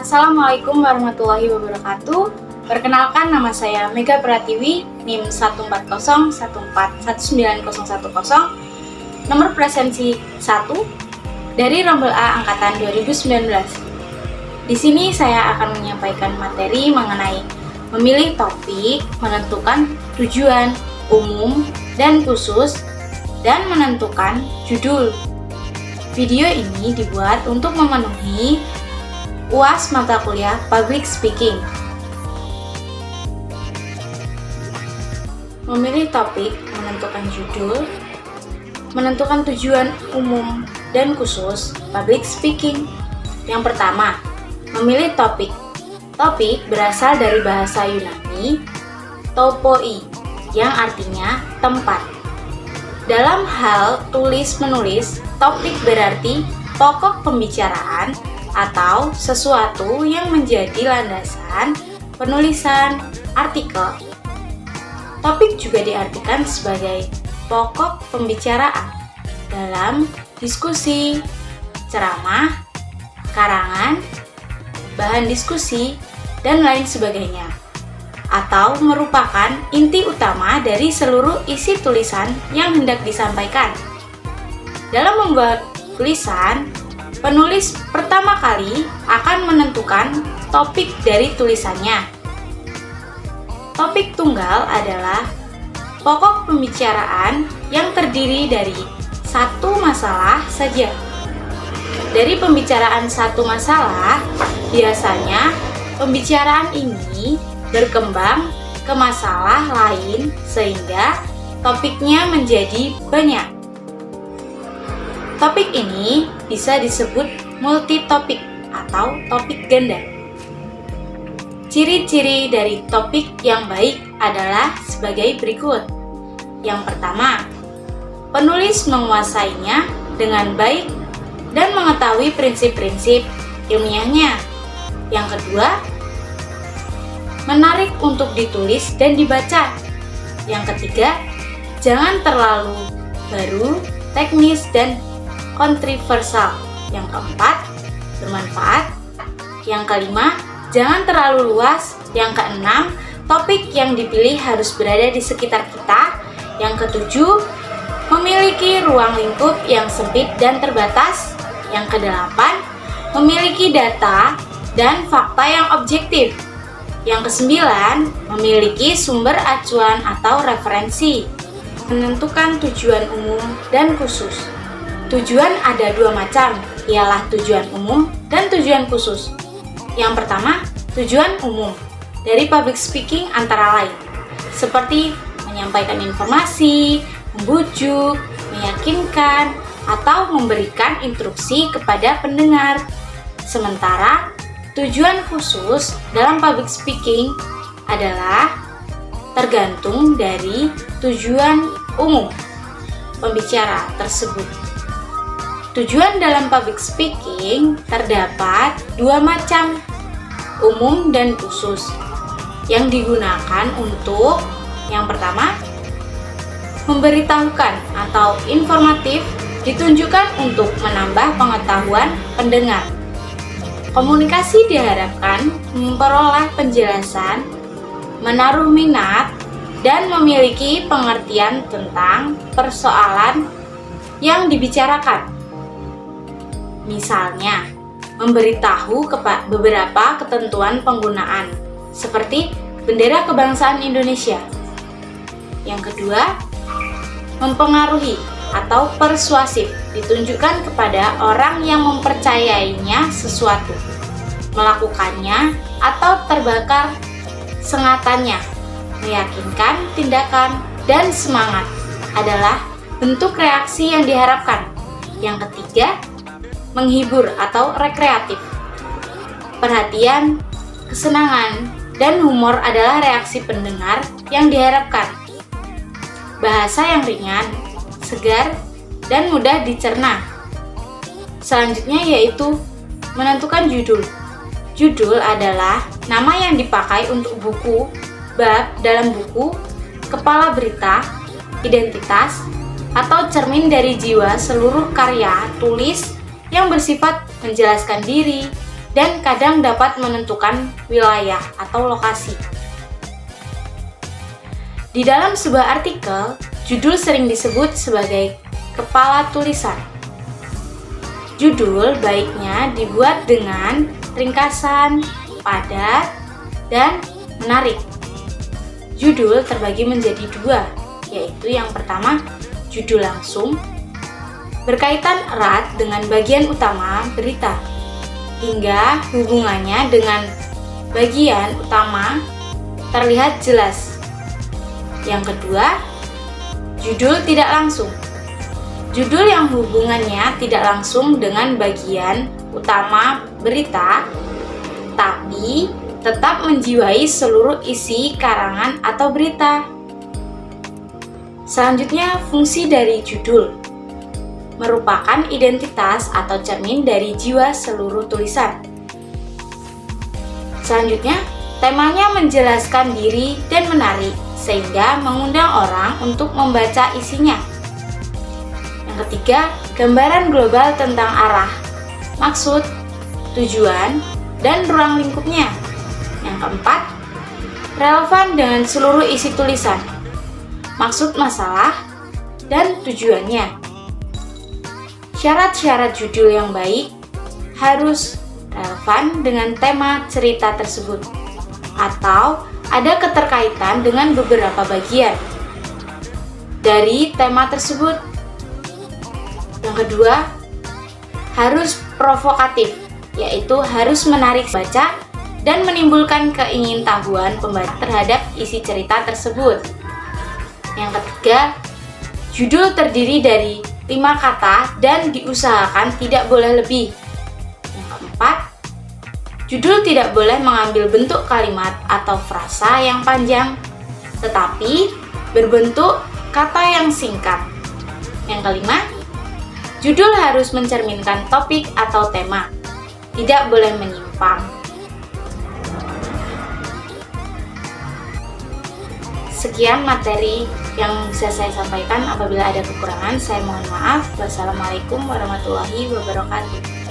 Assalamualaikum warahmatullahi wabarakatuh. Perkenalkan, nama saya Mega Pratiwi, NIM 14014119010, nomor presensi 1 dari Rombel A angkatan 2019. Di sini saya akan menyampaikan materi mengenai memilih topik, menentukan tujuan umum dan khusus, dan menentukan judul. Video ini dibuat untuk memenuhi UAS mata kuliah Public Speaking. Memilih topik, menentukan judul, menentukan tujuan umum dan khusus Public Speaking. Yang pertama, memilih topik. Topik berasal dari bahasa Yunani topoi, yang artinya tempat. Dalam hal tulis-menulis, topik berarti pokok pembicaraan atau sesuatu yang menjadi landasan penulisan artikel. Topik juga diartikan sebagai pokok pembicaraan dalam diskusi, ceramah, karangan, bahan diskusi, dan lain sebagainya, atau merupakan inti utama dari seluruh isi tulisan yang hendak disampaikan. Dalam membuat tulisan, penulis pertama kali akan menentukan topik dari tulisannya. Topik tunggal adalah pokok pembicaraan yang terdiri dari satu masalah saja. Dari pembicaraan satu masalah, biasanya pembicaraan ini berkembang ke masalah lain sehingga topiknya menjadi banyak. Topik ini bisa disebut multitopik atau topik ganda. Ciri-ciri dari topik yang baik adalah sebagai berikut. Yang pertama, penulis menguasainya dengan baik dan mengetahui prinsip-prinsip ilmiahnya. Yang kedua, menarik untuk ditulis dan dibaca. Yang ketiga, jangan terlalu baru, teknis, dan kontroversial. Yang keempat, bermanfaat. Yang kelima, jangan terlalu luas. Yang keenam, topik yang dipilih harus berada di sekitar kita. Yang ketujuh, memiliki ruang lingkup yang sempit dan terbatas. Yang kedelapan, memiliki data dan fakta yang objektif. Yang kesembilan, memiliki sumber acuan atau referensi. Menentukan tujuan umum dan khusus. Tujuan ada dua macam, ialah tujuan umum dan tujuan khusus. Yang pertama, tujuan umum dari public speaking antara lain, seperti menyampaikan informasi, membujuk, meyakinkan, atau memberikan instruksi kepada pendengar. Sementara, tujuan khusus dalam public speaking adalah tergantung dari tujuan umum pembicara tersebut. Tujuan dalam public speaking terdapat dua macam, umum dan khusus, yang digunakan untuk yang pertama, memberitahukan atau informatif, ditunjukkan untuk menambah pengetahuan pendengar. Komunikasi diharapkan memperoleh penjelasan, menaruh minat, dan memiliki pengertian tentang persoalan yang dibicarakan. Misalnya, memberitahu beberapa ketentuan penggunaan, seperti bendera kebangsaan Indonesia. Yang kedua, mempengaruhi atau persuasif, ditunjukkan kepada orang yang mempercayainya sesuatu, melakukannya atau terbakar sengatannya, meyakinkan tindakan dan semangat adalah bentuk reaksi yang diharapkan. Yang ketiga, menghibur atau rekreatif. Perhatian, kesenangan, dan humor adalah reaksi pendengar yang diharapkan. Bahasa yang ringan, segar, dan mudah dicerna. Selanjutnya yaitu menentukan judul. Judul adalah nama yang dipakai untuk buku, bab dalam buku, kepala berita, identitas, atau cermin dari jiwa seluruh karya tulis yang bersifat menjelaskan diri, dan kadang dapat menentukan wilayah atau lokasi. Di dalam sebuah artikel, judul sering disebut sebagai kepala tulisan. Judul baiknya dibuat dengan ringkasan, padat, dan menarik. Judul terbagi menjadi dua, yaitu yang pertama, judul langsung, berkaitan erat dengan bagian utama berita, hingga hubungannya dengan bagian utama terlihat jelas. Yang kedua, judul tidak langsung. Judul yang hubungannya tidak langsung dengan bagian utama berita, tapi tetap menjiwai seluruh isi karangan atau berita. Selanjutnya, fungsi dari judul merupakan identitas atau cermin dari jiwa seluruh tulisan. Selanjutnya, temanya menjelaskan diri dan menarik, sehingga mengundang orang untuk membaca isinya. Yang ketiga, gambaran global tentang arah, maksud, tujuan, dan ruang lingkupnya. Yang keempat, relevan dengan seluruh isi tulisan, maksud masalah, dan tujuannya. Syarat-syarat judul yang baik harus relevan dengan tema cerita tersebut, atau ada keterkaitan dengan beberapa bagian dari tema tersebut. Yang kedua, harus provokatif, yaitu harus menarik baca dan menimbulkan keingintahuan pembaca terhadap isi cerita tersebut. Yang ketiga, judul terdiri dari 5 kata dan diusahakan tidak boleh lebih. Yang keempat, judul tidak boleh mengambil bentuk kalimat atau frasa yang panjang, tetapi berbentuk kata yang singkat. Yang kelima, judul harus mencerminkan topik atau tema, tidak boleh menyimpang. Sekian materi yang bisa saya sampaikan. Apabila ada kekurangan, saya mohon maaf. Wassalamualaikum warahmatullahi wabarakatuh.